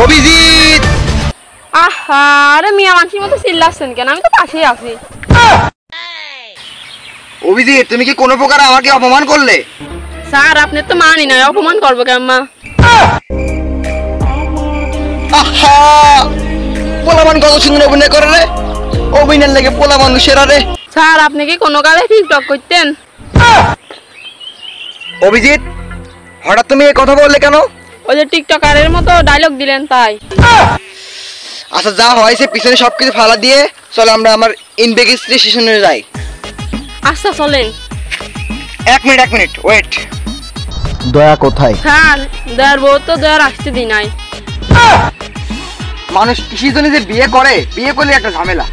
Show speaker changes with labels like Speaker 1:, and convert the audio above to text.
Speaker 1: অভিজিৎ!
Speaker 2: আহা, আরে মিয়া মানুষের মতো চিল্লাচ্ছেন কেন? আমি তো পাশেই আছি।
Speaker 1: অভিজিৎ, তুমি কি কোনো প্রকার আমাকে অপমান করলে?
Speaker 2: স্যার, আপনি তো মানি নাই, অপমান করবো কেমন?
Speaker 1: আহা, পোলাপান কত সুন্দর অভিনয় করে রে। অভিনয়ের লেগে পোলাপান সেরা রে।
Speaker 2: স্যার, আপনি কি কোনো কালে টিকটক করতেন?
Speaker 1: অভিজিৎ, হঠাৎ তুমি এই কথা বললে কেন?
Speaker 2: ওই যে টিকটকারের মতো ডায়লগ দিলেন তাই।
Speaker 1: আচ্ছা, যা হয়েছে পিছনে সবকিছু ফালা দিয়ে চলো আমরা আমার ইনভেস্টিগেশনে যাই।
Speaker 2: আচ্ছা চলেন।
Speaker 1: এক মিনিট ওয়েট। দয়া কোথায়?
Speaker 2: স্যার, দয়ার বউ তো দয়ার আসতে দি নাই।
Speaker 1: মানুষ কিসের জন্য যে বিয়ে করে, বিয়ে করলে একটা ঝামেলা।